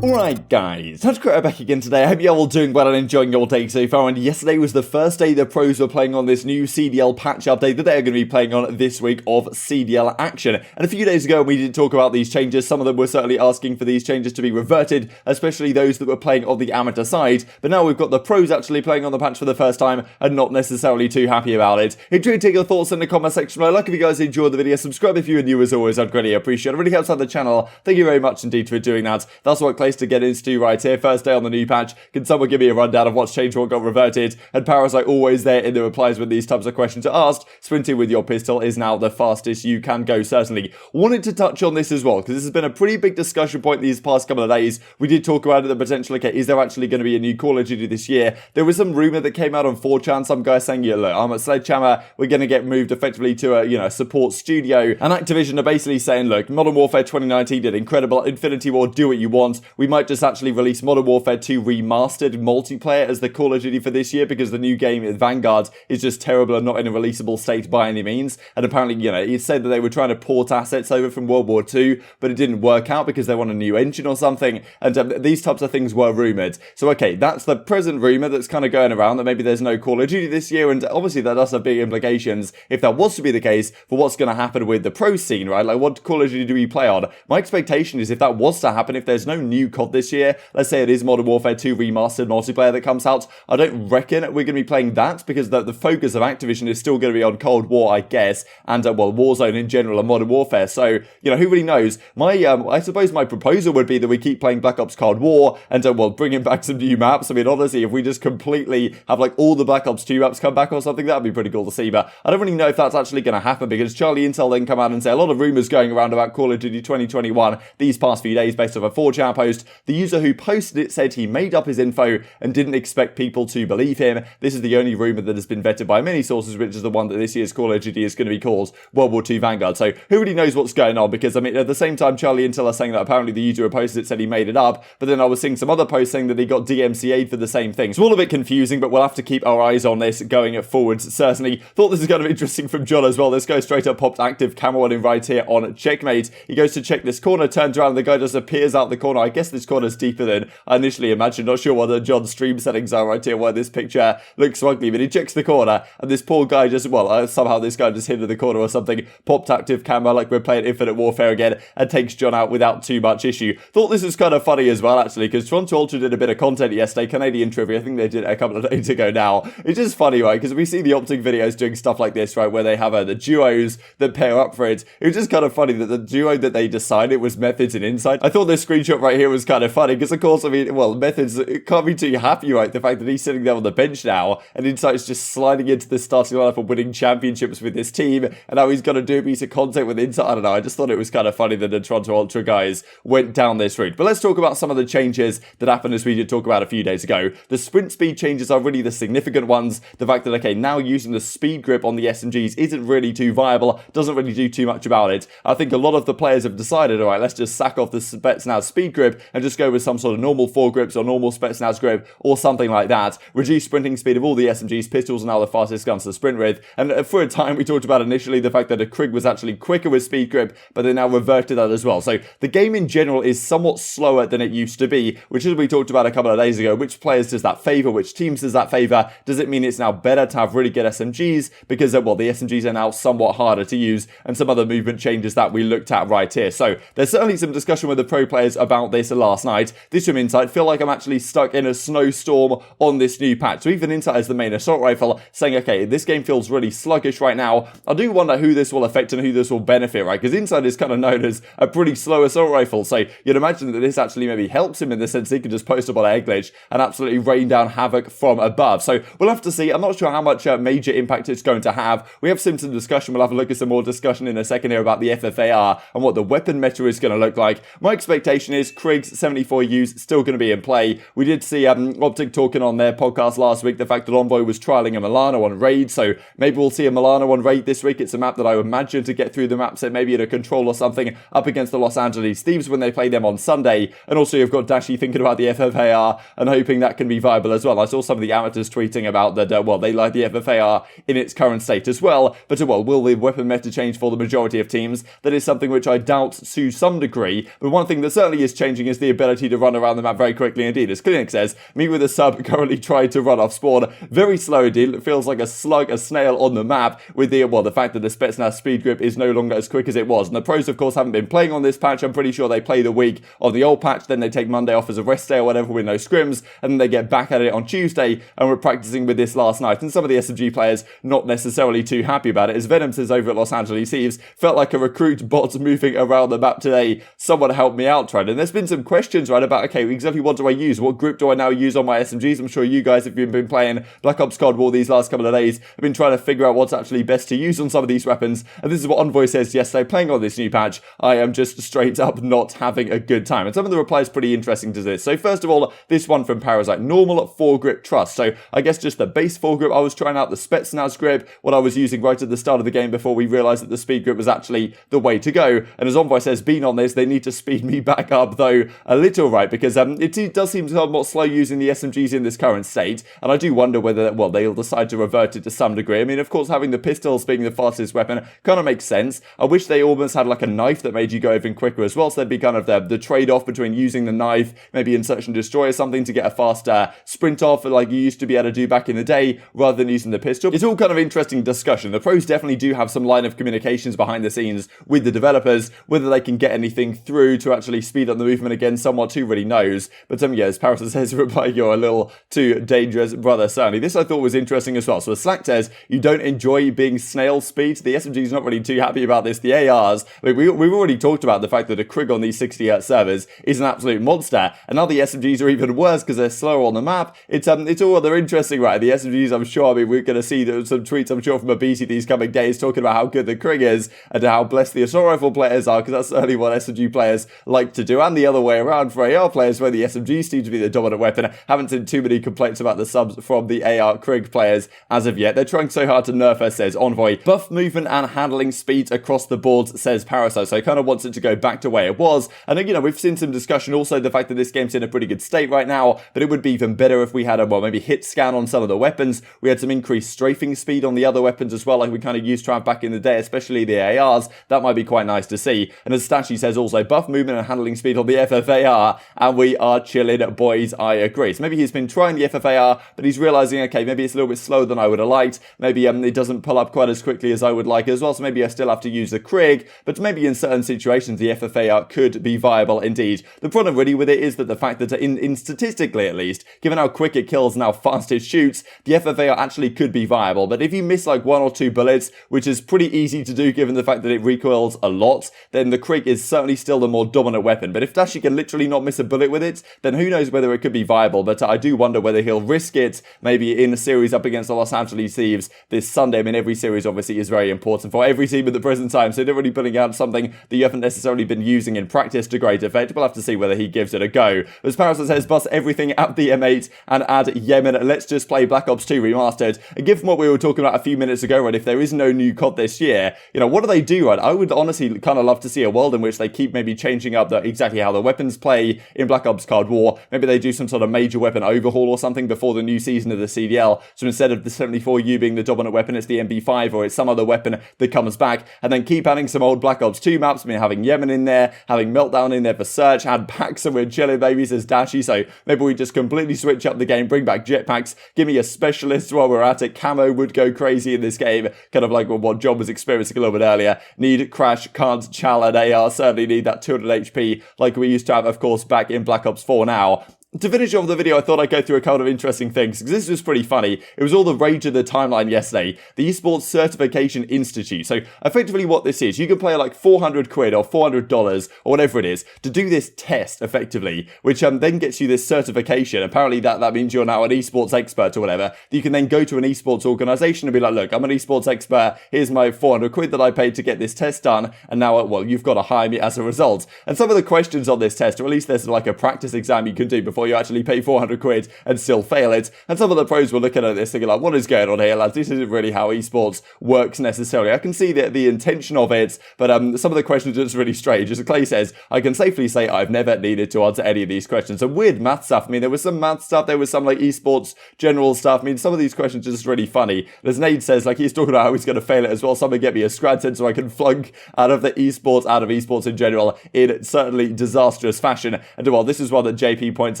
Alright guys, TacticalRab back again today. I hope you're all doing well and enjoying your day so far, and yesterday was the first day the pros were playing on this new CDL patch update that they're going to be playing on this week of CDL action. And a few days ago we did talk about these changes. Some of them were certainly asking for these changes to be reverted, especially those that were playing on the amateur side, but now we've got the pros actually playing on the patch for the first time and not necessarily too happy about it. Enjoy, take your thoughts in the comment section below. Like if you guys enjoyed the video, subscribe if you are new as always, I'd greatly appreciate it. It really helps out the channel. Thank you very much indeed for doing that. That's what place to get into right here. First day on the new patch. Can someone give me a rundown of what's changed, what got reverted? And Parasite always there in the replies when these types of questions are asked. Sprinting with your pistol is now the fastest you can go, certainly. Wanted to touch on this as well, because this has been a pretty big discussion point these past couple of days. We did talk about it, the potential, okay, is there actually going to be a new Call of Duty this year? There was some rumour that came out on 4chan, some guy saying, yeah, look, I'm at Sledgehammer, we're going to get moved effectively to a, support studio. And Activision are basically saying, look, Modern Warfare 2019 did incredible, Infinity War, do what you want. We might just actually release Modern Warfare 2 remastered multiplayer as the Call of Duty for this year, because the new game, Vanguard, is just terrible and not in a releasable state by any means. And apparently, it said that they were trying to port assets over from World War II, but it didn't work out because they want a new engine or something. And these types of things were rumoured. So, okay, that's the present rumour that's kind of going around, that maybe there's no Call of Duty this year. And obviously that does have big implications, if that was to be the case, for what's going to happen with the pro scene, right? Like, what Call of Duty do we play on? My expectation is if that was to happen, if there's no new COD this year, let's say it is Modern Warfare 2 remastered multiplayer that comes out, I don't reckon we're going to be playing that, because the focus of Activision is still going to be on Cold War, I guess, and, Warzone in general and Modern Warfare. So, who really knows? I suppose my proposal would be that we keep playing Black Ops Cold War and, bringing back some new maps. I mean, honestly, if we just completely have, all the Black Ops 2 maps come back or something, that'd be pretty cool to see, but I don't really know if that's actually going to happen, because Charlie Intel then come out and say a lot of rumours going around about Call of Duty 2021 these past few days based off a 4chan post. The user who posted it said he made up his info and didn't expect people to believe him. This is the only rumour that has been vetted by many sources, which is the one that this year's Call of Duty is going to be called World War II Vanguard. So who really knows what's going on? Because, at the same time, Charlie Intel are saying that apparently the user who posted it said he made it up, but then I was seeing some other posts saying that he got DMCA'd for the same thing. So all a bit confusing, but we'll have to keep our eyes on this going forwards, certainly. Thought this is kind of interesting from John as well. This guy straight up popped active camo on him right here on Checkmate. He goes to check this corner, turns around, and the guy just appears out the corner. I guess this corner's deeper than I initially imagined. Not sure what the John's stream settings are right here, where this picture looks ugly, but he checks the corner, and this poor guy just, somehow this guy just hid in the corner or something, popped active camo like we're playing Infinite Warfare again, and takes John out without too much issue. Thought this was kind of funny as well, actually, because Toronto Ultra did a bit of content yesterday, Canadian Trivia, I think they did it a couple of days ago now. It's just funny, right, because we see the OpTic videos doing stuff like this, right, where they have the duos that pair up for it. It was just kind of funny that the duo that they decided was Methods and Insight. I thought this screenshot right here was kind of funny, because of course, Methods can't be too happy, right, the fact that he's sitting there on the bench now, and Insight's just sliding into the starting lineup and winning championships with this team, and now he's going to do a piece of content with Insight. I don't know, I just thought it was kind of funny that the Toronto Ultra guys went down this route. But let's talk about some of the changes that happened, as we did talk about a few days ago. The sprint speed changes are really the significant ones. The fact that, okay, now using the speed grip on the SMGs isn't really too viable, doesn't really do too much about it. I think a lot of the players have decided, alright, let's just sack off the Spetsnaz speed grip and just go with some sort of normal foregrips or normal Spetsnaz grip or something like that. Reduce sprinting speed of all the SMGs. Pistols are now the fastest guns to sprint with. And for a time, we talked about initially the fact that a Krig was actually quicker with speed grip, but they now reverted that as well. So the game in general is somewhat slower than it used to be, which is what we talked about a couple of days ago. Which players does that favour? Which teams does that favour? Does it mean it's now better to have really good SMGs? Because, the SMGs are now somewhat harder to use, and some other movement changes that we looked at right here. So there's certainly some discussion with the pro players about this last night. This from Insight, feel like I'm actually stuck in a snowstorm on this new patch. So even Insight as the main assault rifle saying, okay, this game feels really sluggish right now. I do wonder who this will affect and who this will benefit, right? Because Insight is kind of known as a pretty slow assault rifle. So you'd imagine that this actually maybe helps him in the sense he can just post up on air glitch and absolutely rain down havoc from above. So we'll have to see. I'm not sure how much major impact it's going to have. We have some discussion. We'll have a look at some more discussion in a second here about the FFAR and what the weapon meta is going to look like. My expectation is Krig's 74U's still going to be in play. We did see OpTic talking on their podcast last week the fact that Envoy was trialing a Milano on Raid, so maybe we'll see a Milano on Raid this week. It's a map that I would imagine to get through the map set, maybe at a control or something, up against the Los Angeles Thieves when they play them on Sunday. And also you've got Dashy thinking about the FFAR and hoping that can be viable as well. I saw some of the amateurs tweeting about that, they like the FFAR in its current state as well, but will the weapon meta change for the majority of teams? That is something which I doubt to some degree, but one thing that certainly is changing is the ability to run around the map very quickly indeed. As Clinic says, me with a sub currently tried to run off spawn. Very slow indeed. It feels like a slug, a snail on the map with the fact that the Spetsnaz speed grip is no longer as quick as it was. And the pros, of course, haven't been playing on this patch. I'm pretty sure they play the week of the old patch, then they take Monday off as a rest day or whatever with no scrims, and then they get back at it on Tuesday, and we're practicing with this last night. And some of the SMG players not necessarily too happy about it. As Venom says over at Los Angeles Thieves, felt like a recruit bot moving around the map today. Someone help me out, right? And there's been some questions, right, about, okay, exactly what do I use? What grip do I now use on my SMGs? I'm sure you guys, if you've been playing Black Ops Cold War these last couple of days, have been trying to figure out what's actually best to use on some of these weapons. And this is what Envoy says yesterday, playing on this new patch, I am just straight up not having a good time. And some of the replies pretty interesting to this. So first of all, this one from Parasite, normal foregrip trust. So I guess just the base foregrip. I was trying out the Spetsnaz grip, what I was using right at the start of the game before we realized that the speed grip was actually the way to go. And as Envoy says, being on this, they need to speed me back up though a little, right? Because it does seem somewhat slow using the SMGs in this current state. And I do wonder whether, well, they'll decide to revert it to some degree. I mean, of course, having the pistols being the fastest weapon kind of makes sense. I wish they almost had like a knife that made you go even quicker as well. So there'd be kind of the trade-off between using the knife, maybe in search and destroy or something to get a faster sprint off like you used to be able to do back in the day rather than using the pistol. It's all kind of interesting discussion. The pros definitely do have some line of communications behind the scenes with the developers. Whether they can get anything through to actually speed up the movement again somewhat, who really knows. But yeah, as Parasite says, reply, you're a little too dangerous, brother. Certainly. This I thought was interesting as well. So as Slack says, you don't enjoy being snail speed. The SMG's not really too happy about this. The ARs, we've already talked about the fact that a Krig on these 60Hz servers is an absolute monster. And now the SMGs are even worse because they're slower on the map. It's all rather interesting, right? The SMGs, I'm sure, I mean, we're going to see some tweets, I'm sure, from aBeZy these coming days talking about how good the Krig is and how blessed the assault rifle players are, because that's certainly what SMG players like to do. And the other way around for AR players, where the SMGs seem to be the dominant weapon. Haven't seen too many complaints about the subs from the AR Krig players as of yet. They're trying so hard to nerf her, says Envoy. Buff movement and handling speeds across the boards, says Parasite. So he kind of wants it to go back to where it was. And you know, we've seen some discussion also the fact that this game's in a pretty good state right now, but it would be even better if we had a, well, maybe hit scan on some of the weapons. We had some increased strafing speed on the other weapons as well, like we kind of used to have back in the day, especially the ARs. That might be quite nice to see. And as Dashy says also, buff movement and handling speed on the FFAR, and we are chilling, boys. I agree. So maybe he's been trying the FFAR, but he's realizing, okay, maybe it's a little bit slower than I would have liked. Maybe it doesn't pull up quite as quickly as I would like as well. So maybe I still have to use the Krig, but maybe in certain situations the FFAR could be viable indeed. The problem really with it is that the fact that in statistically at least, given how quick it kills and how fast it shoots, the FFAR actually could be viable. But if you miss like 1 or 2 bullets, which is pretty easy to do given the fact that it recoils a lot, then the Krig is certainly still the more dominant weapon. But if Dashy can literally not miss a bullet with it, then who knows whether it could be viable. But I do wonder whether he'll risk it maybe in a series up against the Los Angeles Thieves this Sunday. I mean, every series obviously is very important for every team at the present time, so they're really putting out something that you haven't necessarily been using in practice to great effect. We'll have to see whether he gives it a go. As Parasite says, bust everything at the M8 and add Yemen. Let's just play Black Ops 2 Remastered. And given what we were talking about a few minutes ago, right, if there is no new COD this year, you know, what do they do, right? I would honestly kind of love to see a world in which they keep maybe changing up exactly how the weapons play in Black Ops Cold War. Maybe they do some sort of major weapon overhaul or something before the new season of the CDL. So instead of the 74U being the dominant weapon, it's the MB5 or it's some other weapon that comes back, and then keep adding some old Black Ops 2 maps. I mean, having Yemen in there, having Meltdown in there for search, add packs and we're chilling, baby, says Dashy. So maybe we just completely switch up the game, bring back jetpacks, give me a specialist while we're at it. Camo would go crazy in this game, kind of like what John was experiencing a little bit earlier. Need Crash, can't Chal, and AR certainly need that 200 HP like we used to have, of course, back in Black Ops 4 now. To finish off the video, I thought I'd go through a couple of interesting things, because this was pretty funny. It was all the rage of the timeline yesterday. The Esports Certification Institute. So, effectively what this is, you can pay like 400 quid or $400 or whatever it is to do this test, effectively, which then gets you this certification. Apparently that means you're now an esports expert or whatever. You can then go to an esports organization and be like, look, I'm an esports expert. Here's my 400 quid that I paid to get this test done. And now, well, you've got to hire me as a result. And some of the questions on this test, or at least there's like a practice exam you can do before you actually pay 400 quid and still fail it. And some of the pros were looking at this thinking like, what is going on here, lads? This isn't really how esports works necessarily. I can see the intention of it, but some of the questions are just really strange. As Clay says, I can safely say I've never needed to answer any of these questions. Some weird math stuff. I mean, there was some math stuff, there was some like esports general stuff. I mean, some of these questions are just really funny. As Nade says, like he's talking about how he's going to fail it as well. Someone get me a Scranton so I can flunk out of esports in general in certainly disastrous fashion. And well, this is one that JP points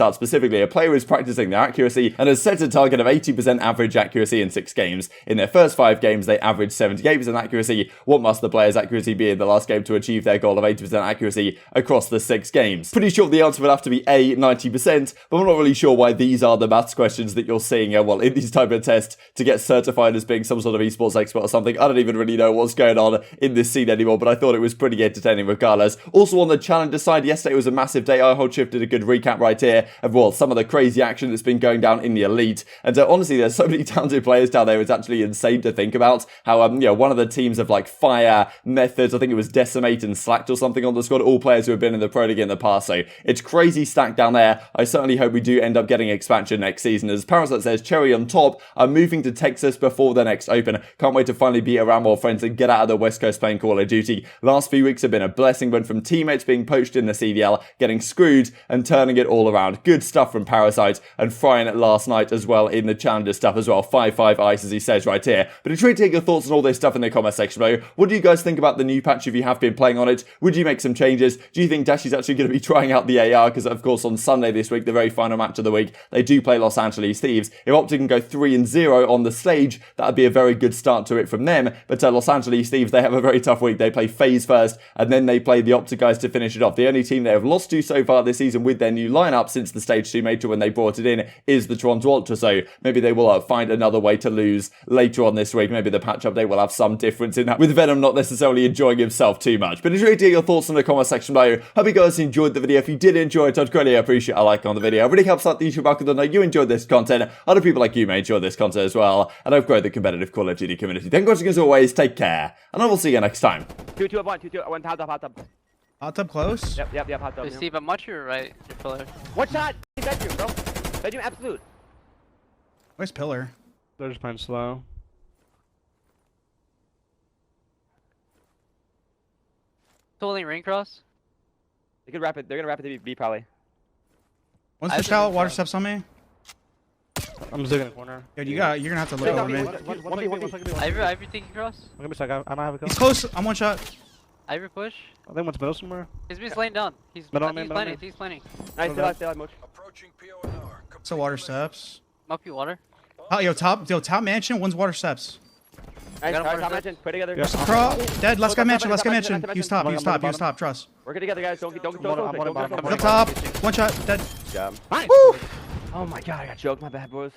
out specifically. A player is practicing their accuracy and has set a target of 80% average accuracy in 6 games. In their first 5 games, they averaged 78% accuracy. What must the player's accuracy be in the last game to achieve their goal of 80% accuracy across the 6 games? Pretty sure the answer would have to be A, 90%, but I'm not really sure why these are the maths questions that you're seeing, well, in these type of tests to get certified as being some sort of esports expert or something. I don't even really know what's going on in this scene anymore, but I thought it was pretty entertaining regardless. Also on the challenger side, yesterday was a massive day. ILLey did a good recap right here of, well, some of the crazy action that's been going down in the elite. And honestly, there's so many talented players down there. It's actually insane to think about how, one of the teams of like Fire, Methods, I think it was Decimate and Slacked or something on the squad, all players who have been in the Pro League in the past. So it's crazy stacked down there. I certainly hope we do end up getting expansion next season. As Parasite says, cherry on top, I'm moving to Texas before the next open. Can't wait to finally be around more friends and get out of the West Coast playing Call of Duty. Last few weeks have been a blessing. Went from teammates being poached in the CDL, getting screwed and turning it all around. Good stuff from Parasite and Frying it last night as well in the challenger stuff as well. 5-5 ice as he says right here. But it's really take your thoughts on all this stuff in the comment section below. What do you guys think about the new patch if you have been playing on it? Would you make some changes? Do you think Dashy's actually going to be trying out the AR? Because of course on Sunday this week, the very final match of the week, they do play Los Angeles Thieves. If OpTic can go 3-0 on the stage, that would be a very good start to it from them. But Los Angeles Thieves, they have a very tough week. They play FaZe first, and then they play the OpTic guys to finish it off. The only team they have lost to so far this season with their new lineup since the Stage 2 Major when they brought it in is the Toronto Ultra. So maybe they will find another way to lose later on this week. Maybe the patch update will have some difference in that, with Venom not necessarily enjoying himself too much. But it's really to hear your thoughts in the comment section below. Hope you guys enjoyed the video. If you did enjoy it, I'd greatly appreciate a like on the video. It really helps out the YouTube algorithm to know you enjoyed this content. Other people like you may enjoy this content as well, and I've grown the competitive Call of Duty community. Thank you for watching as always. Take care, and I will see you next time. 2-2 1 2-2 1 hot tub. Hot tub close? Yep, hot tub. Hey, Steve, I'm watching your right. Your pillar. One shot! Bedroom, bro. Bedroom, absolute. Where's pillar? They're just playing slow. Holding ring cross. They could wrap it. They're gonna wrap it to B probably. One switch out, water steps on me. I'm zigging in the corner. Yo, you're gonna have to look over me. Ivy thinking cross. I'm gonna be stuck. I might have a kill. He's close. I'm one shot. Ivy push. I think one's middle somewhere. He's been laying down. He's planning. He's planning. Nice, still out, Moch. So water steps. Muppy water. Oh, yo, top mansion. One's water steps. Nice, Got him, top water mansion. Put together. Dead. Let's go mansion. He was top. Trust. Work it together, guys. Don't He's up top. One shot. Dead. Nice. Oh my god, I got choked. My bad, boys.